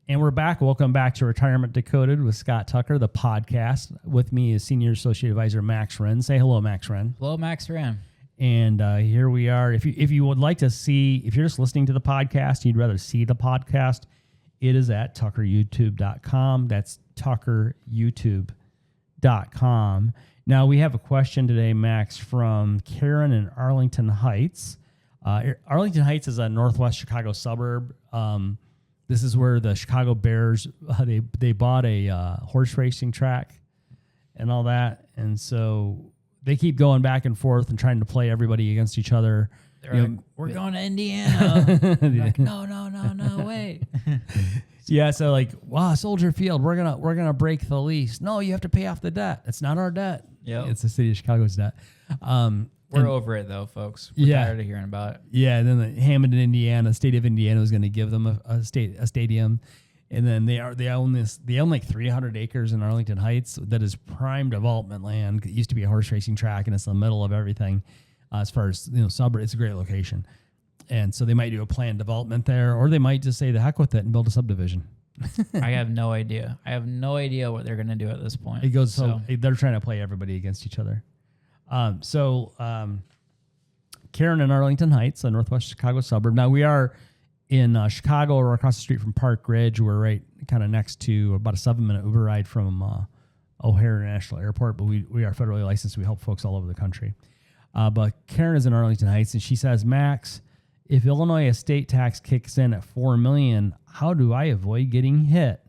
And we're back. Welcome back to Retirement Decoded with Scott Tucker, the podcast. With me is Senior Associate Advisor Max Wren. Say hello, Max Wren. Hello, Max Wren. And here we are. If you would like to see, if you're just listening to the podcast, you'd rather see the podcast, it is at tuckeryoutube.com. That's tuckeryoutube.com. Now, we have a question today, Max, from Karen in Arlington Heights. Arlington Heights is a northwest Chicago suburb. This is where the Chicago Bears, they bought a horse racing track and all that. And so they keep going back and forth and trying to play everybody against each other. They're like, we're going to Indiana. Like, no, wait. Yeah, so like, wow, Soldier Field, we're gonna break the lease. No, you have to pay off the debt. It's not our debt. Yeah, it's the city of Chicago's debt. We're over it though, folks. We're tired of hearing about it. Yeah, and then the Hammond, Indiana, state of Indiana is going to give them a stadium, and then they own like 300 acres in Arlington Heights that is prime development land. It used to be a horse racing track, and it's in the middle of everything. As far as suburb, it's a great location. And so they might do a planned development there, or they might just say the heck with it and build a subdivision. I have no idea. I have no idea what they're going to do at this point. It goes so they're trying to play everybody against each other. Karen in Arlington Heights, a northwest Chicago suburb. Now we are in Chicago. We're across the street from Park Ridge. We're right kind of next to about a 7-minute Uber ride from O'Hare International Airport. But we are federally licensed. We help folks all over the country. But Karen is in Arlington Heights, and she says, Max, if Illinois estate tax kicks in at $4 million, how do I avoid getting hit?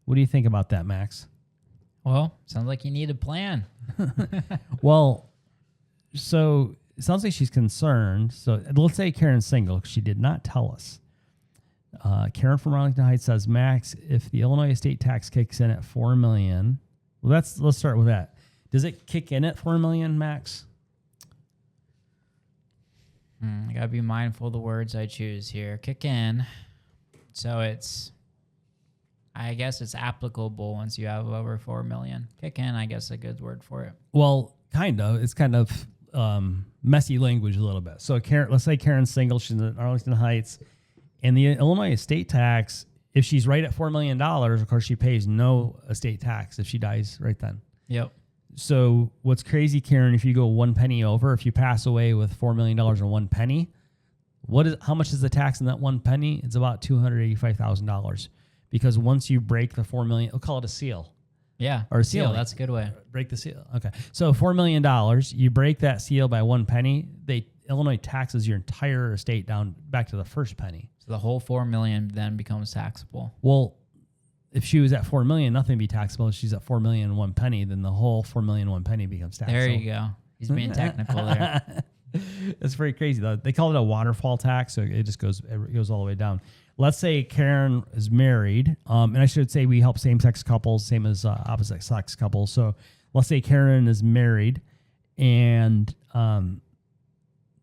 What do you think about that, Max? Well, sounds like you need a plan. Well, so it sounds like she's concerned. So let's say Karen's single, because she did not tell us. Karen from Arlington Heights says, Max, if the Illinois estate tax kicks in at $4 million, well, let's start with that. Does it kick in at $4 million, Max? I gotta be mindful of the words I choose here. Kick in. So I guess it's applicable once you have over 4 million. Kick in, I guess, a good word for it. Well, kind of. It's kind of messy language a little bit. So let's say Karen's single. She's in Arlington Heights. And the Illinois estate tax, if she's right at $4 million, of course, she pays no estate tax if she dies right then. Yep. So what's crazy, Karen, if you go 1 penny over, if you pass away with $4 million in 1 penny, how much is the tax in that 1 penny? It's about $285,000. Because once you break the $4 million, we'll call it a seal. Yeah. Or a seal. That's a good way. Break the seal. Okay. So $4 million, you break that seal by 1 penny, Illinois taxes your entire estate down back to the first penny. So the whole 4 million then becomes taxable. Well, if she was at 4 million, nothing would be taxable. If she's at 4 million and 1 penny, then the whole 4 million and 1 penny becomes taxable. There you go. He's being technical there. That's pretty crazy though. They call it a waterfall tax, so it just goes all the way down. Let's say Karen is married, and I should say we help same-sex couples, same as opposite-sex couples. So let's say Karen is married, and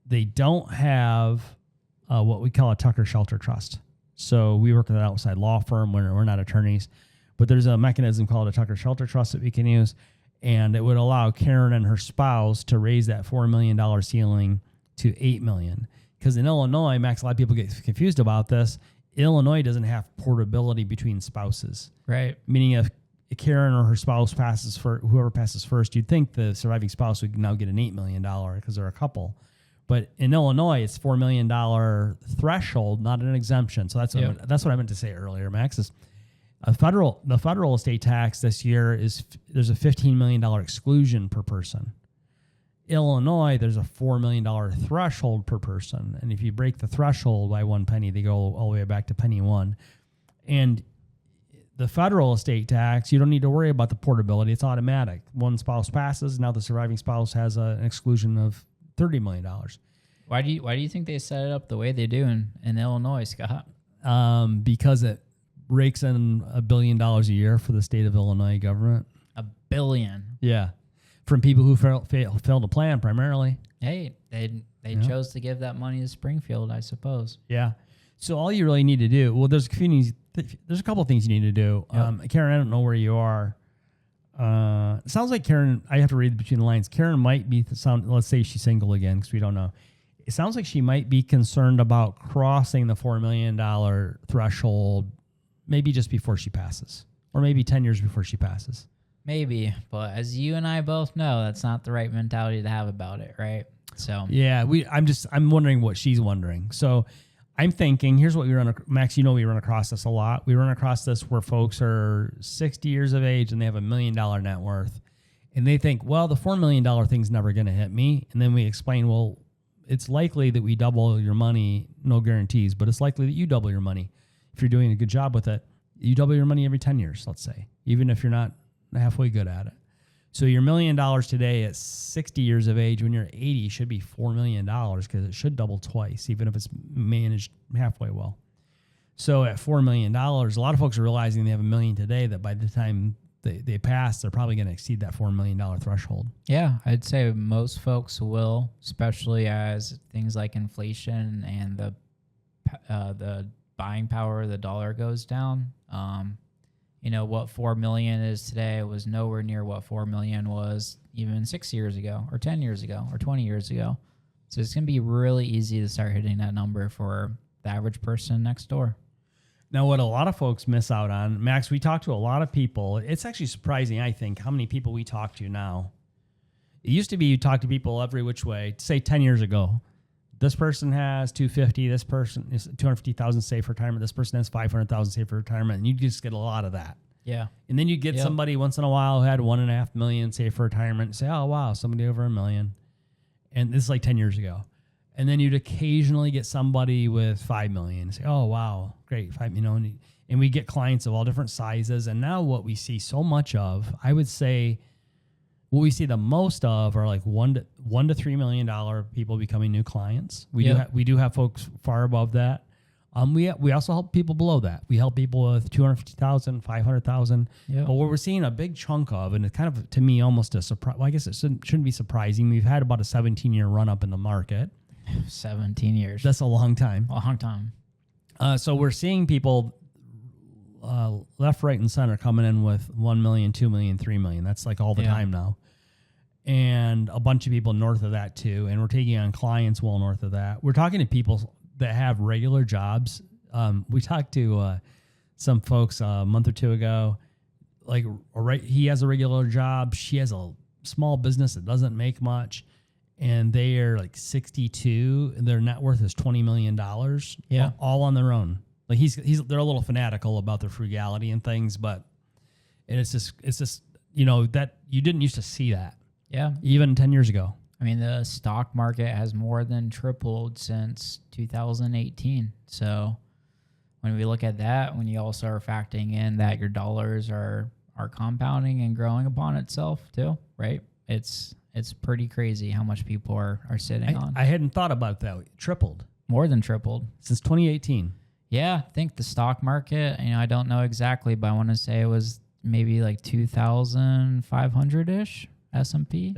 they don't have what we call a Tucker Shelter Trust. So we work with an outside law firm. We're not attorneys, but there's a mechanism called a Tucker Shelter Trust that we can use, and it would allow Karen and her spouse to raise that $4 million ceiling to $8 million. Because in Illinois, Max, a lot of people get confused about this. Illinois doesn't have portability between spouses. Right. Meaning if Karen or her spouse passes whoever passes first, you'd think the surviving spouse would now get an $8 million because they're a couple. But in Illinois, it's $4 million threshold, not an exemption. So that's what I meant to say earlier, Max. Is the federal estate tax this year there's a $15 million exclusion per person. Illinois, there's a $4 million threshold per person, and if you break the threshold by 1 penny, they go all the way back to penny one. And the federal estate tax, you don't need to worry about the portability; it's automatic. One spouse passes, now the surviving spouse has an exclusion of $30 million. Why do you think they set it up the way they do in Illinois, Scott? Because it rakes in $1 billion a year for the state of Illinois government. $1 billion. Yeah, from people who failed to plan primarily. Hey, they chose to give that money to Springfield, I suppose. Yeah. So all you really need to do, there's a couple of things you need to do. Yep. Karen, I don't know where you are. It sounds like Karen, I have to read between the lines. Karen might be, let's say she's single again because we don't know. It sounds like she might be concerned about crossing the $4 million threshold maybe just before she passes, or maybe 10 years before she passes. Maybe, but as you and I both know, that's not the right mentality to have about it, right? So yeah, I'm wondering what she's wondering. So I'm thinking, here's what Max, we run across this a lot. We run across this where folks are 60 years of age and they have $1 million net worth, and they think, well, the $4 million thing's never going to hit me. And then we explain, well, it's likely that we double your money, no guarantees, but it's likely that you double your money. If you're doing a good job with it, you double your money every 10 years, let's say, even if you're not halfway good at it. So your $1 million today at 60 years of age, when you're 80, should be $4 million because it should double twice, even if it's managed halfway well. So at $4 million, a lot of folks are realizing they have $1 million today that by the time they pass, they're probably going to exceed that $4 million threshold. yeah, I'd say most folks will, especially as things like inflation and the buying power of the dollar goes down. What 4 million is today was nowhere near what 4 million was even 6 years ago or 10 years ago or 20 years ago. So it's going to be really easy to start hitting that number for the average person next door. Now, what a lot of folks miss out on, Max, we talk to a lot of people. It's actually surprising, I think, how many people we talk to now. It used to be you talk to people every which way. Say 10 years ago, this person has 250, this person is 250,000 saved for retirement, this person has 500,000 saved for retirement, and you just get a lot of that. Yeah. And then you get somebody once in a while who had 1.5 million saved for retirement and say, oh, wow, somebody over $1 million. And this is like 10 years ago. And then you'd occasionally get somebody with 5 million and say, oh, wow, great. And we get clients of all different sizes. And now what we see so much of, I would say, what we see the most of are like $1 to $3 million people becoming new clients. We do have folks far above that. We also help people below that. We help people with 250,000, 500,000. Yep. But what we're seeing a big chunk of, and it's kind of to me almost a surprise. Well, I guess it shouldn't be surprising. We've had about a 17-year run up in the market. 17 years. That's a long time. A long time. So we're seeing people left, right, and center coming in with 1 million, 2 million, 3 million. That's like all the time now. And a bunch of people north of that too. And we're taking on clients well north of that. We're talking to people that have regular jobs. We talked to some folks a month or two ago. He has a regular job. She has a small business that doesn't make much. And they are like 62. And their net worth is $20 million. Yeah. All on their own. Like they're a little fanatical about their frugality and things, but it's just that you didn't used to see that. Yeah. Even 10 years ago. I mean, the stock market has more than tripled since 2018. So when we look at that, when you also are factoring in that your dollars are compounding and growing upon itself too, right? It's pretty crazy how much people are sitting on. I hadn't thought about that. Tripled. More than tripled. Since 2018. Yeah, I think the stock market, I don't know exactly, but I want to say it was maybe like 2,500-ish S&P.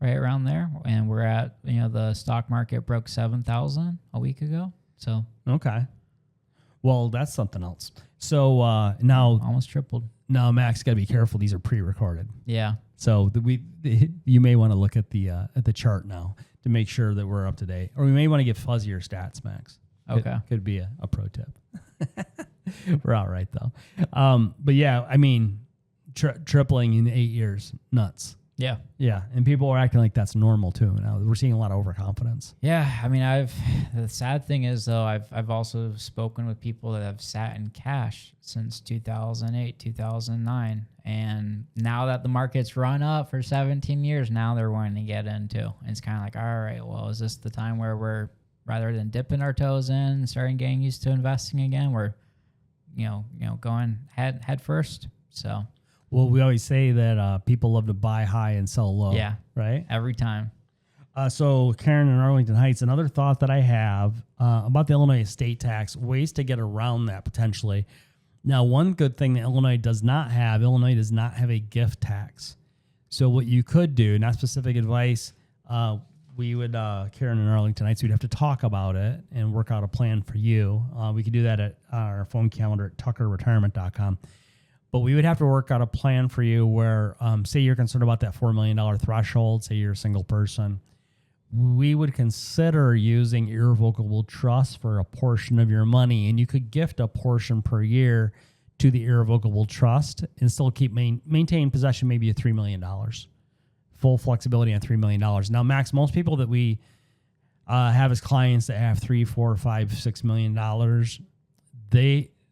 Right around there. And we're at, the stock market broke 7,000 a week ago. So. Okay. Well, that's something else. So now. Almost tripled. Now, Max, got to be careful. These are pre-recorded. Yeah. So you may want to look at the chart now to make sure that we're up to date. Or we may want to get fuzzier stats, Max. Okay. Could be a pro tip. We're all right, though. But yeah, I mean, tripling in 8 years, nuts. Yeah. Yeah. And people are acting like that's normal too. Now we're seeing a lot of overconfidence. Yeah. I mean, the sad thing is though, I've also spoken with people that have sat in cash since 2008, 2009. And now that the market's run up for 17 years, now they're wanting to get into. And it's kind of like, all right, well, is this the time where we're, rather than dipping our toes in and starting getting used to investing again, we're, going head first. So. Well, we always say that people love to buy high and sell low. Yeah. Right? Every time. So Karen in Arlington Heights, another thought that I have about the Illinois estate tax, ways to get around that potentially. Now, one good thing that Illinois does not have a gift tax. So what you could do, not specific advice, we would, Karen in Arlington Heights, we'd have to talk about it and work out a plan for you. We could do that at our phone calendar at tuckerretirement.com. But we would have to work out a plan for you where, say you're concerned about that $4 million threshold, say you're a single person. we would consider using irrevocable trust for a portion of your money, and you could gift a portion per year to the irrevocable trust and still keep maintain possession, maybe of $3 million. Full flexibility on $3 million. Now, Max, most people that we have as clients that have $3, $4, $5, $6 million,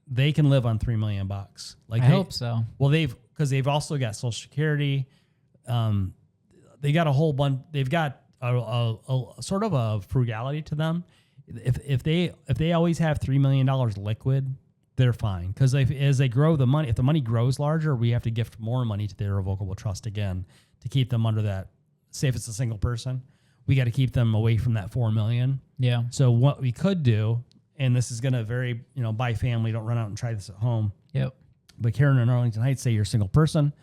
they can live on $3 million. Like I hope so. Well, because they've also got Social Security. They got a whole bunch. They've got a sort of a frugality to them. If they always have $3 million liquid, they're fine. Because as they grow the money, if the money grows larger, we have to gift more money to the irrevocable trust again to keep them under that. Say if it's a single person, we got to keep them away from that $4 million. Yeah. So what we could do, and this is going to vary, by family. Don't run out and try this at home. Yep. But Karen in Arlington Heights, say you're a single person.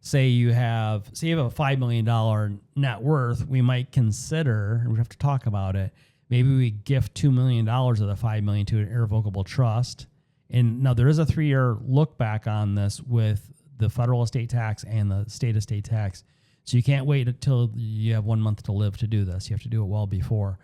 Say you have a $5 million net worth. We might consider, we have to talk about it. Maybe we gift $2 million of the $5 million to an irrevocable trust. And now there is a 3-year look back on this with the federal estate tax and the state estate tax. So you can't wait until you have 1 month to live to do this. You have to do it well before.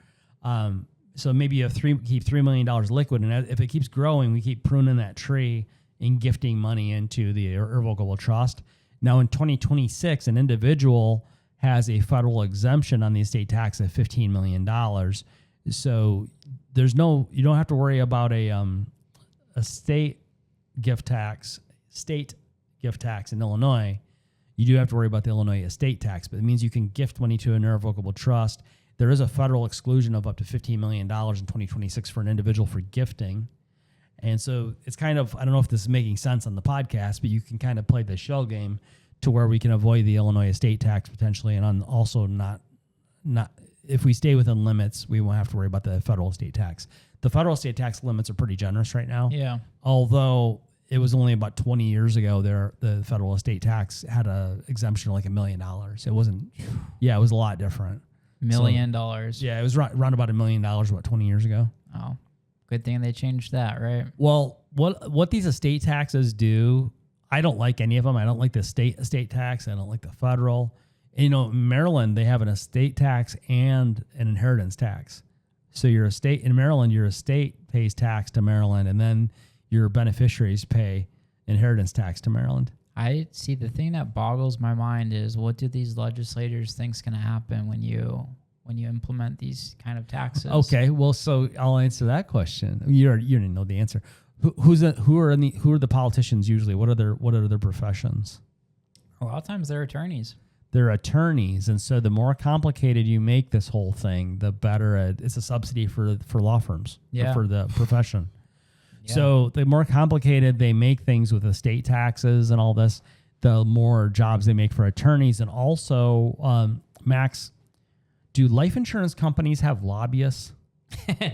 So maybe you have keep $3 million liquid, and if it keeps growing, we keep pruning that tree and gifting money into the irrevocable trust. Now in 2026, an individual has a federal exemption on the estate tax of $15 million. So you don't have to worry about a state gift tax in Illinois. You do have to worry about the Illinois estate tax, but it means you can gift money to an irrevocable trust. There is a federal exclusion of up to $15 million in 2026 for an individual for gifting. And so it's kind of, I don't know if this is making sense on the podcast, but you can kind of play the shell game to where we can avoid the Illinois estate tax potentially, and also not if we stay within limits, we won't have to worry about the federal estate tax. The federal estate tax limits are pretty generous right now. Yeah. Although it was only about 20 years ago the federal estate tax had a exemption of like $1 million. It wasn't, it was a lot different. $1 million. Yeah, it was around about $1 million, about 20 years ago. Oh, good thing they changed that, right? Well, what these estate taxes do, I don't like any of them. I don't like the state estate tax. I don't like the federal. And, in Maryland, they have an estate tax and an inheritance tax. So in Maryland, your estate pays tax to Maryland, and then your beneficiaries pay inheritance tax to Maryland. I see. The thing that boggles my mind is, what do these legislators think's going to happen when you implement these kind of taxes? Okay, well, so I'll answer that question. You didn't know the answer. Who are the politicians usually? What are their professions? A lot of times they're attorneys. They're attorneys, and so the more complicated you make this whole thing, the better it's a subsidy for law firms, for the profession. Yeah. So the more complicated they make things with estate taxes and all this, the more jobs they make for attorneys. And also, Max, do life insurance companies have lobbyists?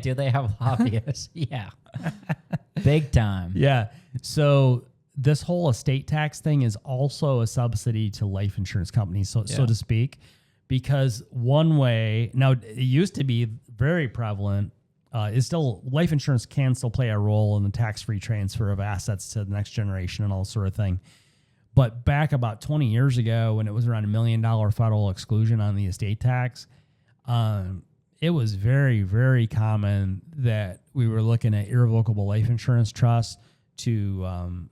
Do they have lobbyists? Yeah. Big time. Yeah. So this whole estate tax thing is also a subsidy to life insurance companies, so to speak, because one way, now it used to be very prevalent, is still, life insurance can still play a role in the tax-free transfer of assets to the next generation and all sort of thing. But back about 20 years ago, when it was around $1 million federal exclusion on the estate tax, it was very, very common that we were looking at irrevocable life insurance trusts to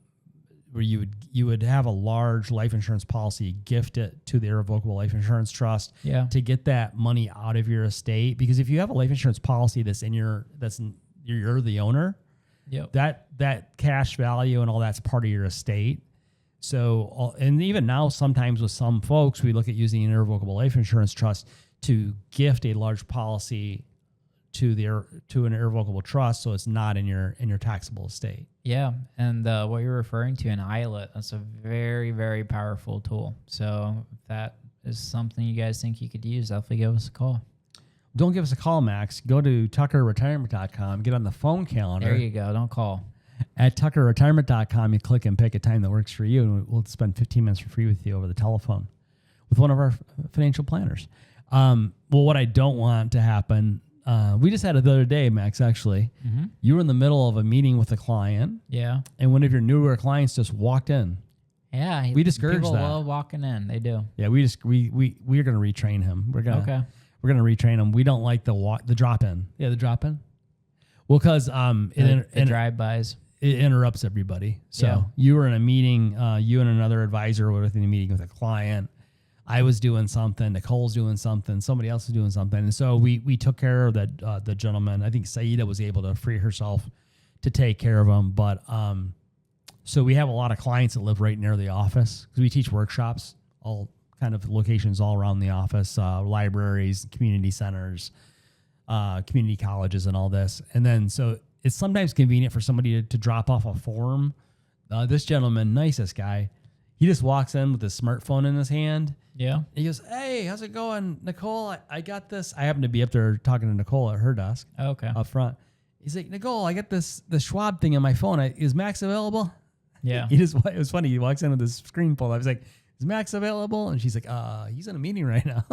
where you would have a large life insurance policy, gift it to the irrevocable life insurance trust to get that money out of your estate. Because if you have a life insurance policy you're the owner, that cash value and all that's part of your estate. So, and even now, sometimes with some folks, we look at using an irrevocable life insurance trust to gift a large policy to an irrevocable trust, so it's not in your taxable estate. Yeah, and what you're referring to in ILET, that's a very, very powerful tool. So if that is something you guys think you could use, definitely give us a call. Don't give us a call, Max. Go to tuckerretirement.com, get on the phone calendar. There you go. Don't call. At tuckerretirement.com, you click and pick a time that works for you, and we'll spend 15 minutes for free with you over the telephone with one of our financial planners. Well, what I don't want to happen, we just had it the other day, Max, actually. Mm-hmm. You were in the middle of a meeting with a client. Yeah. And one of your newer clients just walked in. Yeah. We discourage that. People love walking in. They do. Yeah, we're going to retrain him. We're going we're going to retrain them. We don't like the drop in. Yeah, the drop in. Well, because the drive-bys. It interrupts everybody. So you were in a meeting, you and another advisor were in a meeting with a client. I was doing something, Nicole's doing something, somebody else is doing something. And so we took care of that the gentleman. I think Saida was able to free herself to take care of him. But so we have a lot of clients that live right near the office because we teach workshops, all kind of locations all around the office, libraries, community centers, community colleges and all this. And then so it's sometimes convenient for somebody to drop off a form. This gentleman, nicest guy, he just walks in with his smartphone in his hand. Yeah. He goes, "Hey, how's it going, Nicole? I got this." I happen to be up there talking to Nicole at her desk. Okay. Up front. He's like, "Nicole, I got the Schwab thing on my phone. Is Max available?" Yeah. It was funny. He walks in with his screen pulled. I was like, "Is Max available?" And she's like, he's in a meeting right now."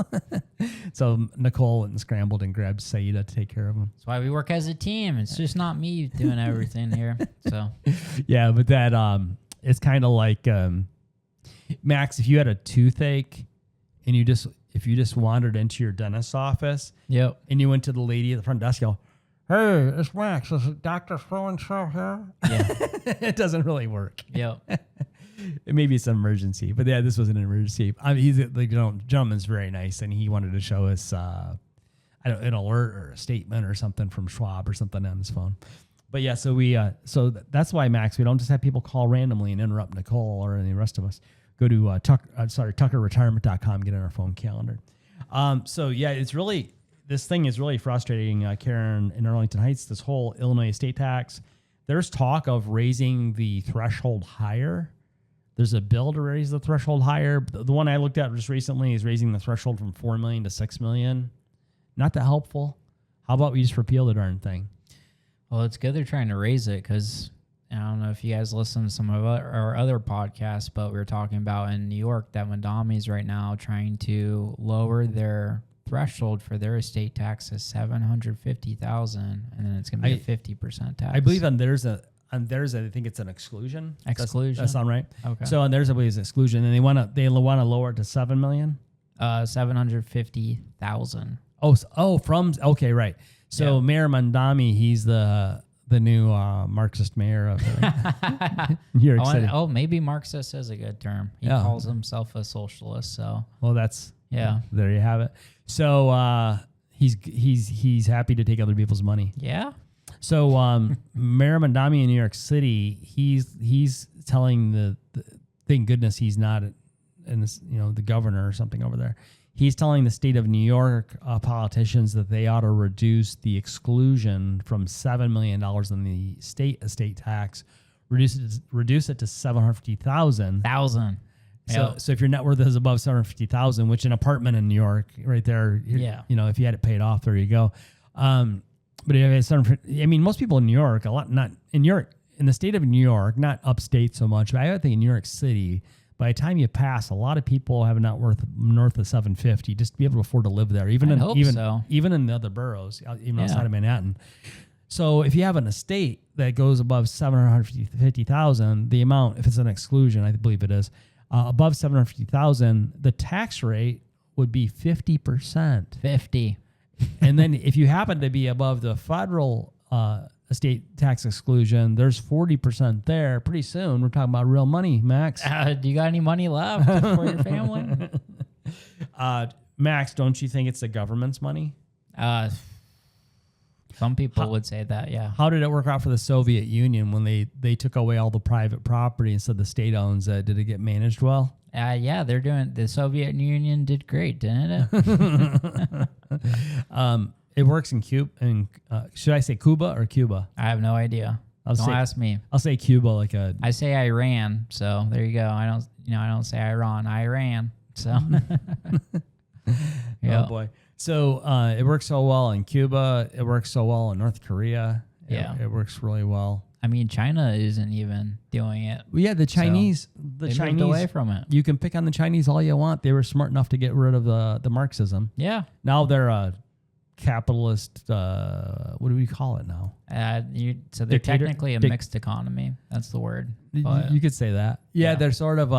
So Nicole went and scrambled and grabbed Saida to take care of him. That's why we work as a team. It's just not me doing everything here. So yeah, but that it's kind of like Max, if you had a toothache and if you just wandered into your dentist's office, yep, and you went to the lady at the front desk, you go, "Hey, it's Max. Is it Dr. So-and-so here?" Yeah. It doesn't really work. Yep. It may be some emergency, but yeah, this was an emergency. I mean, the gentleman's very nice, and he wanted to show us an alert or a statement or something from Schwab or something on his phone. But yeah, so that's why, Max, we don't just have people call randomly and interrupt Nicole or any of the rest of us. Go to tuckerretirement.com, get on our phone calendar. So yeah, this thing is really frustrating, Karen, in Arlington Heights, this whole Illinois estate tax. There's talk of raising the threshold higher. There's a bill to raise the threshold higher. The one I looked at just recently is raising the threshold from $4 million to $6 million. Not that helpful. How about we just repeal the darn thing? Well, it's good they're trying to raise it because I don't know if you guys listen to some of our other podcasts, but we were talking about in New York that Mondami's right now trying to lower their threshold for their estate tax to $750,000, and then it's going to be a 50% tax. I believe on theirs, I think it's an exclusion. Exclusion. That sound right? Okay. So on theirs, I believe it's exclusion, and they want to lower it to $7 million. 750,000. Okay, right. So yeah. Mayor Mondami, he's the new Marxist mayor of New York City. Maybe Marxist is a good term. He calls himself a socialist. So well, there you have it. So he's happy to take other people's money. Yeah. So Mayor Mondami in New York City, he's telling thank goodness he's not in this, the governor or something over there. He's telling the state of New York politicians that they ought to reduce the exclusion from $7 million in the state estate tax, reduce it to $750,000. So if your net worth is above $750,000, which an apartment in New York, right there, if you had it paid off, there you go. But if most people in New York, not in New York, in the state of New York, not upstate so much, but I think in New York City, by the time you pass, a lot of people have a net worth north of 750 just to be able to afford to live there, even in the other boroughs, even outside of Manhattan. So if you have an estate that goes above 750,000, the amount, if it's an exclusion, I believe it is, above 750,000, the tax rate would be 50%. 50. And then if you happen to be above the federal estate tax exclusion, there's 40% there. Pretty soon, we're talking about real money, Max. Do you got any money left for your family? Max, don't you think it's the government's money? Some people would say that, yeah. How did it work out for the Soviet Union when they took away all the private property and said the state owns it? Did it get managed well? Yeah, the Soviet Union did great, didn't it? It works in Cuba. Should I say Cuba or Cuba? I have no idea. Don't ask me. I'll say Cuba I say Iran, so there you go. I don't say Iran. Iran. So. Oh boy. So it works so well in Cuba. It works so well in North Korea. Yeah. It works really well. I mean, China isn't even doing it. Well, yeah, the Chinese moved away from it. You can pick on the Chinese all you want. They were smart enough to get rid of the Marxism. Yeah. Now they're a capitalist. What do we call it now? So they're technically a mixed economy. That's the word. You could say that. Yeah, they're sort of.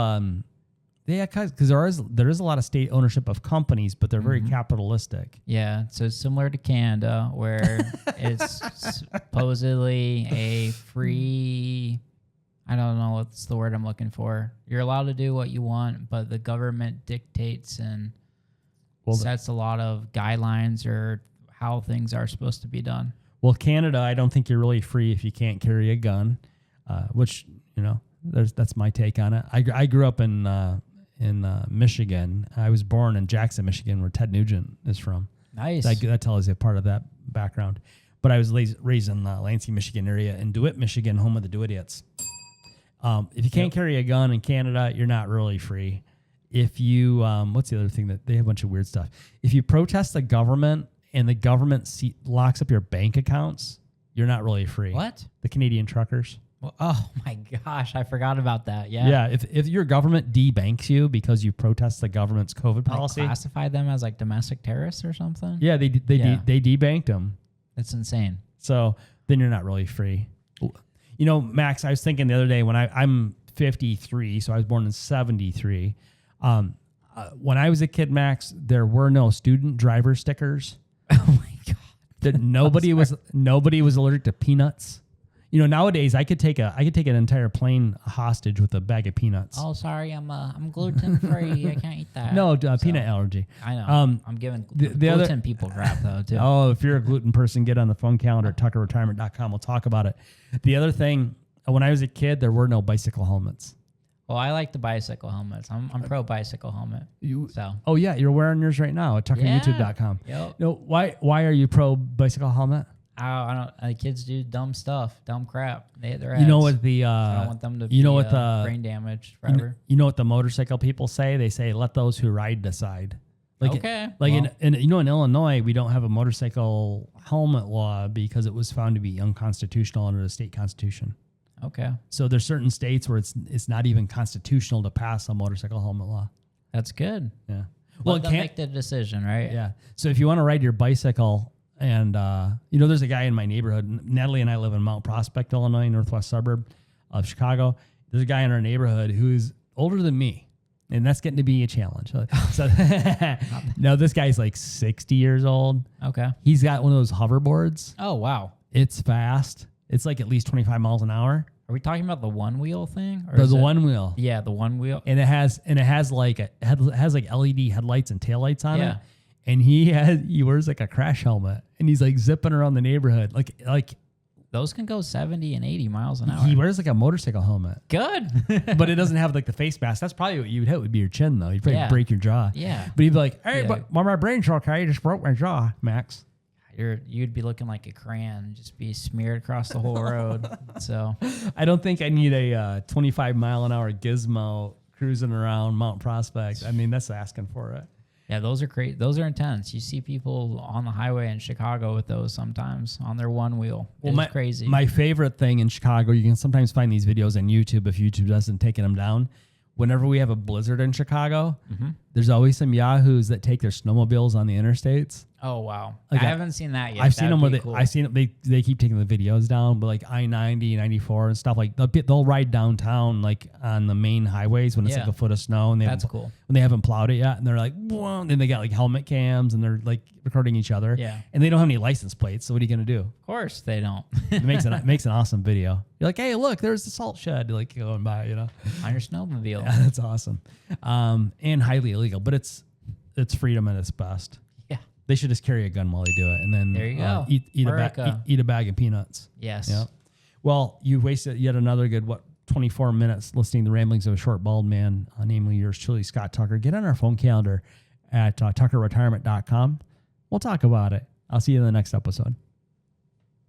Yeah, because there is a lot of state ownership of companies, but they're very capitalistic. Yeah, so it's similar to Canada, where it's supposedly a free. I don't know what's the word I'm looking for. You're allowed to do what you want, but the government dictates and sets a lot of guidelines or how things are supposed to be done. Well, Canada, I don't think you're really free if you can't carry a gun, which, that's my take on it. I grew up in Michigan. I was born in Jackson, Michigan, where Ted Nugent is from. Nice. That tells you part of that background. But I was raised in the Lansing, Michigan area, and DeWitt, Michigan, home of the DeWittians. If you can't carry a gun in Canada, you're not really free. If you, what's the other thing that they have a bunch of weird stuff? If you protest the government and the government locks up your bank accounts, you're not really free. What? The Canadian truckers. Well, oh my gosh, I forgot about that. Yeah. Yeah. If your government debanks you because you protest the government's COVID policy, classify them as like domestic terrorists or something. Yeah, they debanked them. That's insane. So then you're not really free. Max, I was thinking the other day when I'm 53, so I was born in 73. When I was a kid, Max, there were no student driver stickers. Oh my God. Nobody was allergic to peanuts. Nowadays I could take an entire plane hostage with a bag of peanuts. Oh, sorry, I'm gluten free. I can't eat that. No, peanut allergy. I know. I'm giving gluten people crap though too. Oh, if you're a gluten person, get on the phone calendar at tuckerretirement.com. We'll talk about it. The other thing, when I was a kid, there were no bicycle helmets. Well, I like the bicycle helmets. I'm pro bicycle helmet. Oh yeah, you're wearing yours right now at tuckeryoutube.com. Yep. Why are you pro bicycle helmet? I don't. Kids do dumb stuff, dumb crap. They hit their heads. You know what the I don't want them to be brain damage forever. You know what the motorcycle people say? They say, "Let those who ride decide." In Illinois, we don't have a motorcycle helmet law because it was found to be unconstitutional under the state constitution. Okay. So there's certain states where it's not even constitutional to pass a motorcycle helmet law. That's good. Yeah. Well, it can't make the decision, right? Yeah. So if you want to ride your bicycle, and there's a guy in my neighborhood. Natalie and I live in Mount Prospect, Illinois, northwest suburb of Chicago. There's a guy in our neighborhood who's older than me, and that's getting to be a challenge. So no, this guy's like 60 years old. Okay. He's got one of those hoverboards. Oh wow. It's fast. It's like at least 25 miles an hour. Are we talking about the one wheel thing? Or the one wheel. Yeah, the one wheel. And it has like LED headlights and taillights on it. And he wears like a crash helmet, and he's like zipping around the neighborhood. Like those can go 70 and 80 miles an hour. He wears like a motorcycle helmet. Good. But it doesn't have like the face mask. That's probably what you would hit would be your chin though. You'd probably break your jaw. Yeah. But he'd be like, hey, but my brain's okay. I just broke my jaw, Max. You'd be looking like a crayon, just be smeared across the whole road. So I don't think I need a 25 mile an hour gizmo cruising around Mount Prospect. I mean, that's asking for it. Yeah, those are great. Those are intense. You see people on the highway in Chicago with those sometimes on their one wheel. It's crazy. My favorite thing in Chicago, you can sometimes find these videos on YouTube if YouTube doesn't take them down. Whenever we have a blizzard in Chicago, there's always some yahoos that take their snowmobiles on the interstates. Oh wow! Like I haven't seen that yet. I've seen them where I've seen it. They keep taking the videos down, but like I-90, 94 and stuff like they'll ride downtown like on the main highways when it's like a foot of snow and that's cool when they haven't plowed it yet, and they're like, whoa, and they got like helmet cams and they're like recording each other. Yeah, and they don't have any license plates, so what are you gonna do? Of course they don't. It makes an awesome video. You're like, hey, look, there's the salt shed, like going by, on your snowmobile. Yeah, that's awesome, and highly illegal, but it's freedom at its best. They should just carry a gun while they do it, and then there you go. Eat a bag of peanuts. Yes. Yeah. Well, you wasted yet another good 24 minutes listening to the ramblings of a short bald man, namely yours truly, Scott Tucker. Get on our phone calendar at tuckerretirement.com. We'll talk about it. I'll see you in the next episode.